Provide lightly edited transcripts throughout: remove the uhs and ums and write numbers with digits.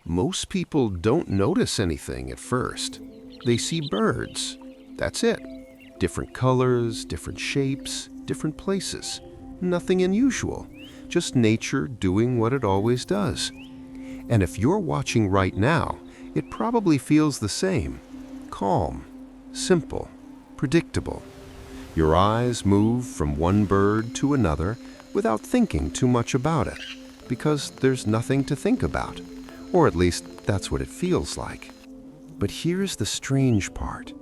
Most people don't notice anything at first. They see birds. That's it. Different colors, different shapes, different places. Nothing unusual. Just nature doing what it always does. And if you're watching right now, it probably feels the same. Calm, simple, predictable. Your eyes move from one bird to another without thinking too much about it, because there's nothing to think about. Or at least that's what it feels like. But here's the strange part.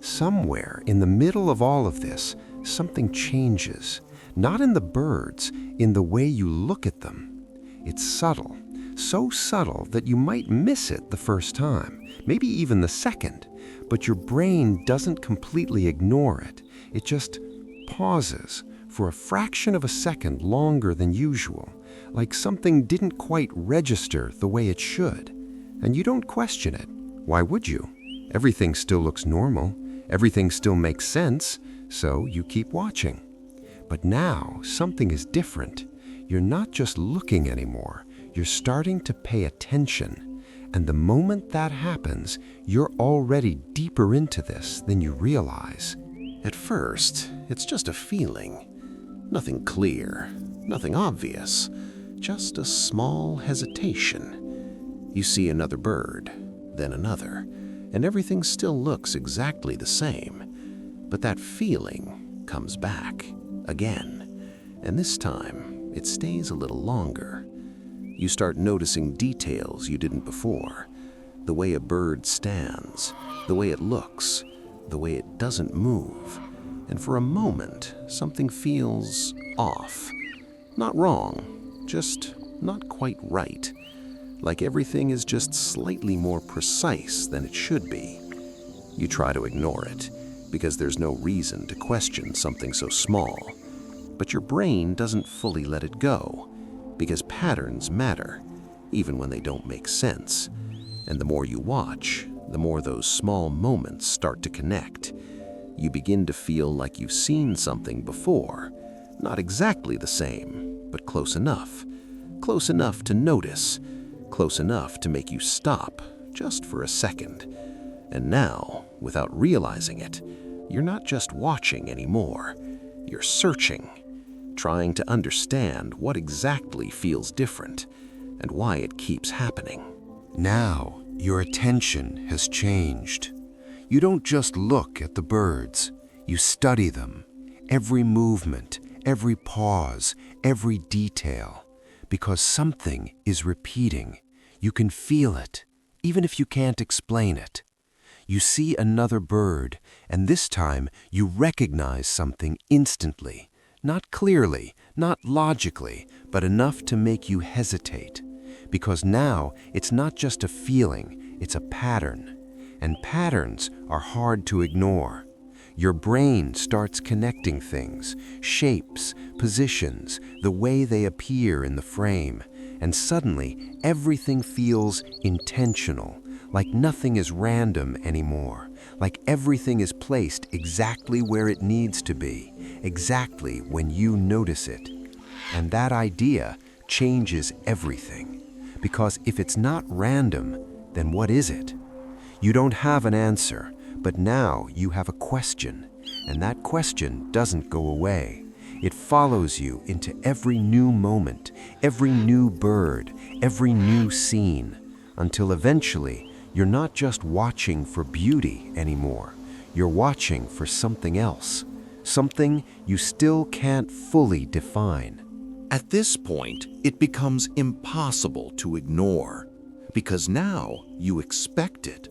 Somewhere in the middle of all of this, something changes. Not in the birds, in the way you look at them. It's subtle, so subtle that you might miss it the first time, maybe even the second. But your brain doesn't completely ignore it. It just pauses for a fraction of a second longer than usual, like something didn't quite register the way it should. And you don't question it. Why would you? Everything still looks normal. Everything still makes sense, so you keep watching. But now something is different. You're not just looking anymore. You're starting to pay attention. And the moment that happens, you're already deeper into this than you realize. At first, it's just a feeling. Nothing clear, nothing obvious, just a small hesitation. You see another bird, then another, and everything still looks exactly the same. But that feeling comes back again, and this time it stays a little longer. You start noticing details you didn't before. The way a bird stands, the way it looks, the way it doesn't move. And for a moment, something feels off. Not wrong, just not quite right. Like everything is just slightly more precise than it should be. You try to ignore it, because there's no reason to question something so small. But your brain doesn't fully let it go, because patterns matter, even when they don't make sense. And the more you watch, the more those small moments start to connect. You begin to feel like you've seen something before. Not exactly the same, but close enough. Close enough to notice. Close enough to make you stop, just for a second. And now, without realizing it, you're not just watching anymore. You're searching, trying to understand what exactly feels different and why it keeps happening. Now, your attention has changed. You don't just look at the birds. You study them. Every movement, every pause, every detail. Because something is repeating. You can feel it, even if you can't explain it. You see another bird, and this time you recognize something instantly. Not clearly, not logically, but enough to make you hesitate. Because now it's not just a feeling, it's a pattern. And patterns are hard to ignore. Your brain starts connecting things, shapes, positions, the way they appear in the frame, and suddenly everything feels intentional, like nothing is random anymore, like everything is placed exactly where it needs to be, exactly when you notice it. And that idea changes everything, because if it's not random, then what is it? You don't have an answer, but now you have a question, and that question doesn't go away. It follows you into every new moment, every new bird, every new scene, until eventually you're not just watching for beauty anymore. You're watching for something else, something you still can't fully define. At this point, it becomes impossible to ignore, because now you expect it.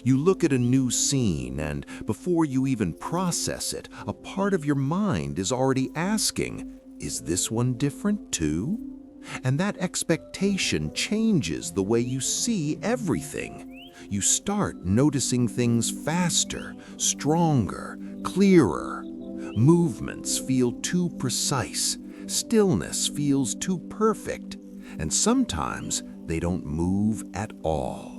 You look at a new scene, and before you even process it, a part of your mind is already asking, is this one different too? And that expectation changes the way you see everything. You start noticing things faster, stronger, clearer. Movements feel too precise. Stillness feels too perfect. And sometimes they don't move at all.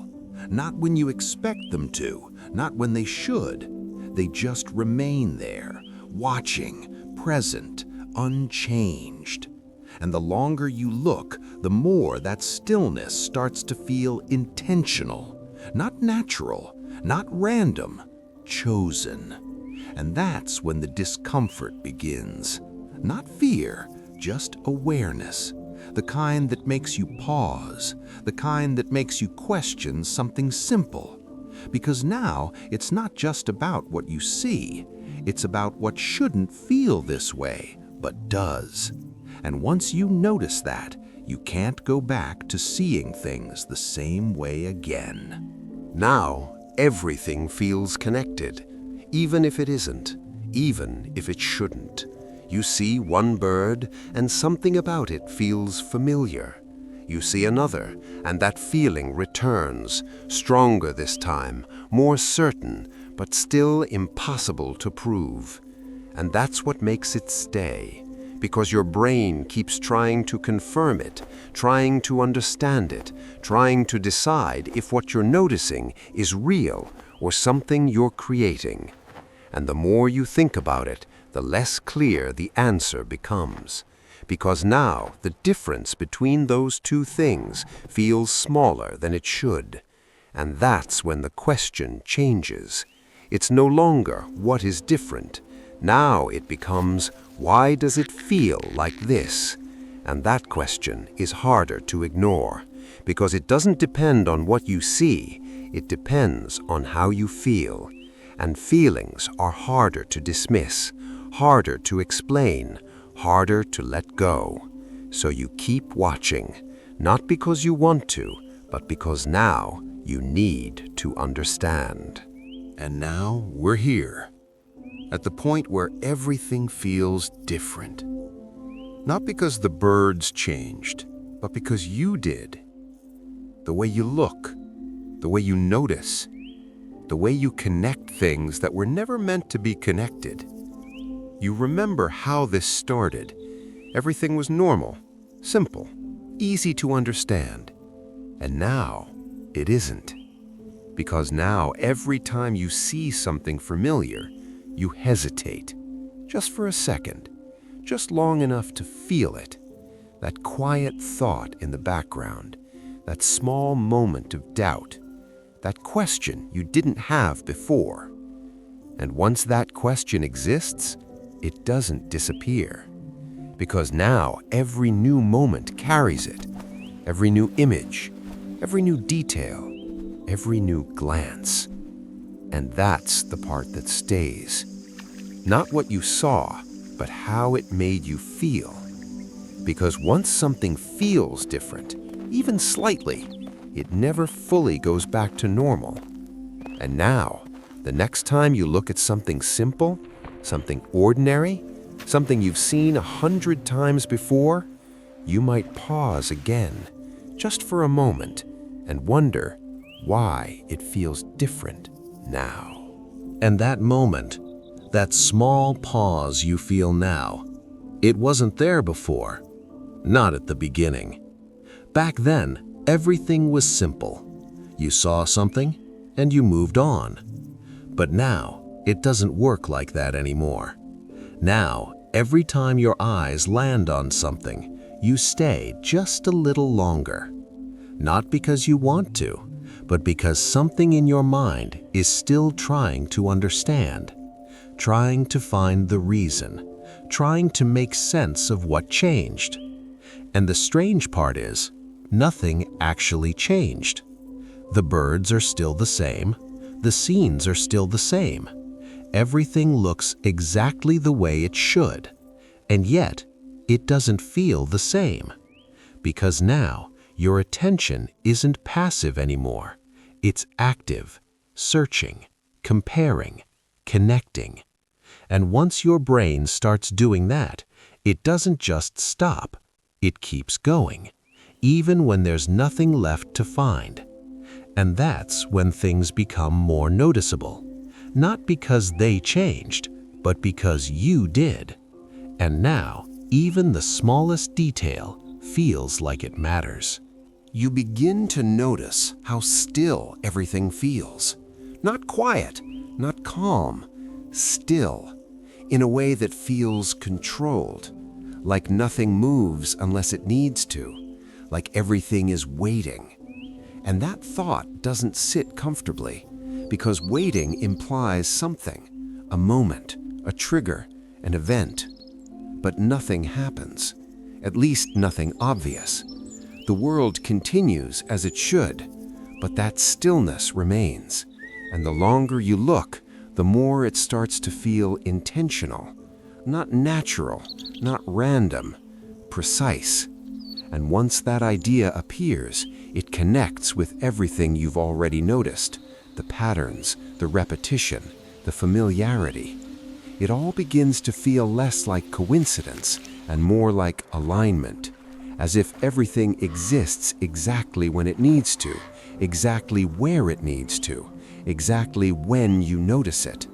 Not when you expect them to, not when they should. They just remain there, watching, present, unchanged. And the longer you look, the more that stillness starts to feel intentional, not natural, not random, chosen. And that's when the discomfort begins. Not fear, just awareness. The kind that makes you pause, the kind that makes you question something simple. Because now it's not just about what you see, it's about what shouldn't feel this way, but does. And once you notice that, you can't go back to seeing things the same way again. Now, everything feels connected, even if it isn't, even if it shouldn't. You see one bird, and something about it feels familiar. You see another, and that feeling returns, stronger this time, more certain, but still impossible to prove. And that's what makes it stay, because your brain keeps trying to confirm it, trying to understand it, trying to decide if what you're noticing is real or something you're creating. And the more you think about it, the less clear the answer becomes. Because now the difference between those two things feels smaller than it should. And that's when the question changes. It's no longer what is different. Now it becomes, why does it feel like this? And that question is harder to ignore, because it doesn't depend on what you see, it depends on how you feel. And feelings are harder to dismiss, harder to explain, harder to let go. So you keep watching, not because you want to, but because now you need to understand. And now we're here, at the point where everything feels different. Not because the birds changed, but because you did. The way you look, the way you notice, the way you connect things that were never meant to be connected. You remember how this started. Everything was normal, simple, easy to understand. And now it isn't. Because now every time you see something familiar, you hesitate, just for a second, just long enough to feel it. That quiet thought in the background, that small moment of doubt, that question you didn't have before. And once that question exists, it doesn't disappear. Because now every new moment carries it, every new image, every new detail, every new glance. And that's the part that stays. Not what you saw, but how it made you feel. Because once something feels different, even slightly, it never fully goes back to normal. And now, the next time you look at something simple, something ordinary, something you've seen 100 times before, you might pause again, just for a moment, and wonder why it feels different now. And that moment, that small pause you feel now, it wasn't there before, not at the beginning. Back then, everything was simple. You saw something, and you moved on. But now, it doesn't work like that anymore. Now, every time your eyes land on something, you stay just a little longer. Not because you want to, but because something in your mind is still trying to understand, trying to find the reason, trying to make sense of what changed. And the strange part is, nothing actually changed. The birds are still the same, the scenes are still the same. Everything looks exactly the way it should, and yet it doesn't feel the same. Because now your attention isn't passive anymore. It's active, searching, comparing, connecting. And once your brain starts doing that, it doesn't just stop, it keeps going, even when there's nothing left to find. And that's when things become more noticeable, not because they changed, but because you did. And now, even the smallest detail feels like it matters. You begin to notice how still everything feels. Not quiet, not calm, still, in a way that feels controlled, like nothing moves unless it needs to, like everything is waiting. And that thought doesn't sit comfortably, because waiting implies something, a moment, a trigger, an event. But nothing happens, at least nothing obvious. The world continues as it should, but that stillness remains. And the longer you look, the more it starts to feel intentional, not natural, not random, precise. And once that idea appears, it connects with everything you've already noticed, the patterns, the repetition, the familiarity. It all begins to feel less like coincidence and more like alignment, as if everything exists exactly when it needs to, exactly where it needs to, exactly when you notice it.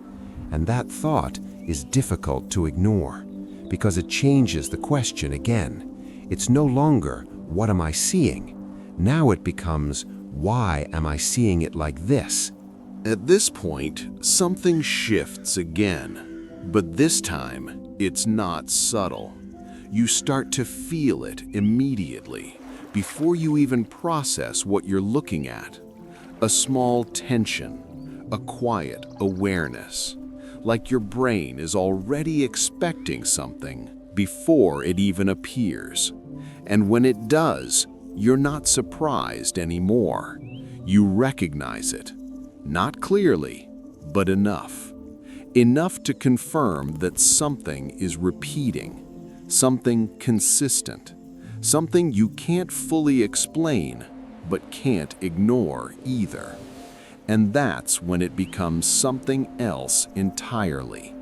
And that thought is difficult to ignore, because it changes the question again. It's no longer, what am I seeing? Now it becomes, why am I seeing it like this? At this point, something shifts again. But this time, it's not subtle. You start to feel it immediately, before you even process what you're looking at. A small tension, a quiet awareness, like your brain is already expecting something before it even appears. And when it does, you're not surprised anymore. You recognize it, not clearly, but enough. Enough to confirm that something is repeating, something consistent, something you can't fully explain, but can't ignore either. And that's when it becomes something else entirely.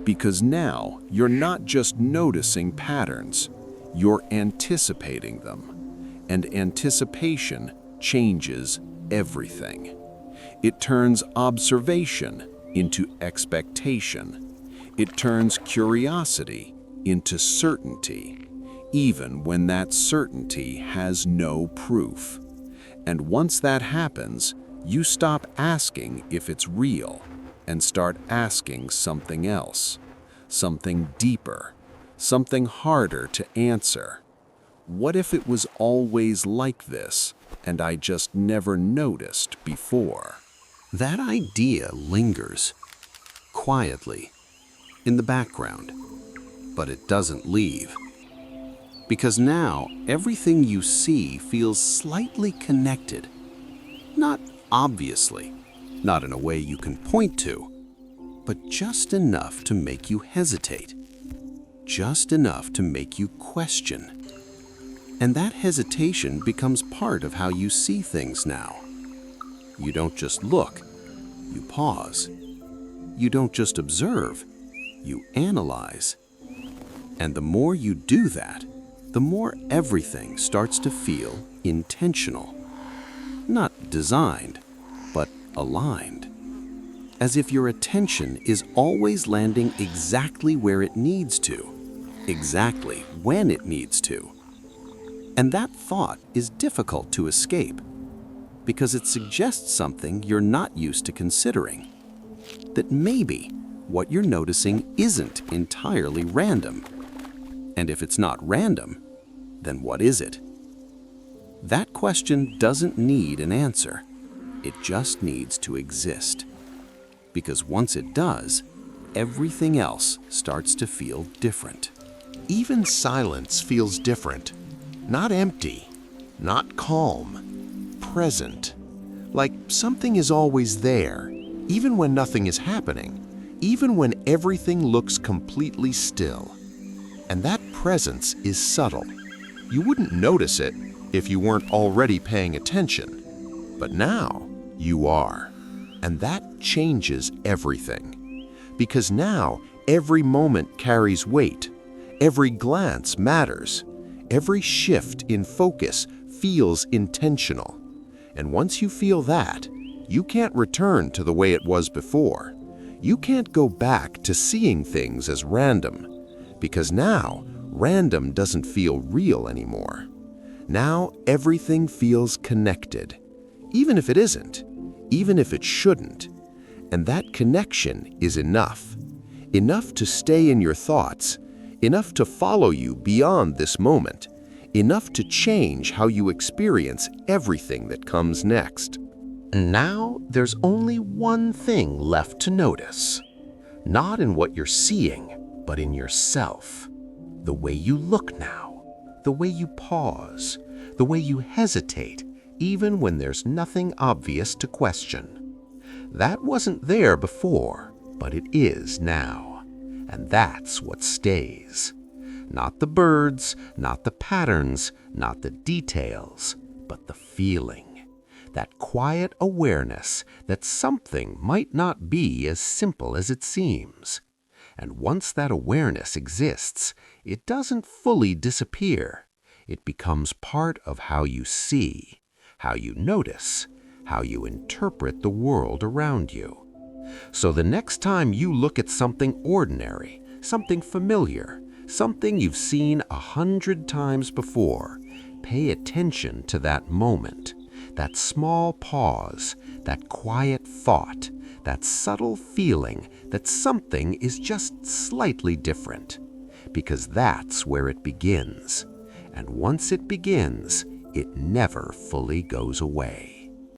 Because now you're not just noticing patterns, you're anticipating them. And anticipation changes everything. It turns observation into expectation. It turns curiosity into certainty, even when that certainty has no proof. And once that happens, you stop asking if it's real and start asking something else, something deeper, something harder to answer. What if it was always like this and I just never noticed before? That idea lingers, quietly, in the background, but it doesn't leave. Because now everything you see feels slightly connected. Not obviously, not in a way you can point to, but just enough to make you hesitate, just enough to make you question. And that hesitation becomes part of how you see things now. You don't just look, you pause. You don't just observe, you analyze. And the more you do that, the more everything starts to feel intentional. Not designed, but aligned. As if your attention is always landing exactly where it needs to, exactly when it needs to. And that thought is difficult to escape, because it suggests something you're not used to considering. That maybe what you're noticing isn't entirely random. And if it's not random, then what is it? That question doesn't need an answer. It just needs to exist. Because once it does, everything else starts to feel different. Even silence feels different. Not empty, not calm, present. Like something is always there, even when nothing is happening, even when everything looks completely still. And that presence is subtle. You wouldn't notice it if you weren't already paying attention. But now you are. And that changes everything. Because now every moment carries weight. Every glance matters. Every shift in focus feels intentional. And once you feel that, you can't return to the way it was before. You can't go back to seeing things as random. Because now, random doesn't feel real anymore. Now everything feels connected. Even if it isn't. Even if it shouldn't. And that connection is enough. Enough to stay in your thoughts. Enough to follow you beyond this moment. enough to change how you experience everything that comes next. Now there's only one thing left to notice. Not in what you're seeing, but in yourself. The way you look now, the way you pause, the way you hesitate, even when there's nothing obvious to question. That wasn't there before, but it is now. And that's what stays. Not the birds, not the patterns, not the details, but the feeling. That quiet awareness that something might not be as simple as it seems. And once that awareness exists, it doesn't fully disappear. It becomes part of how you see, how you notice, how you interpret the world around you. So the next time you look at something ordinary, something familiar, something you've seen 100 times before, pay attention to that moment, that small pause, that quiet thought, that subtle feeling that something is just slightly different. Because that's where it begins. And once it begins, it never fully goes away.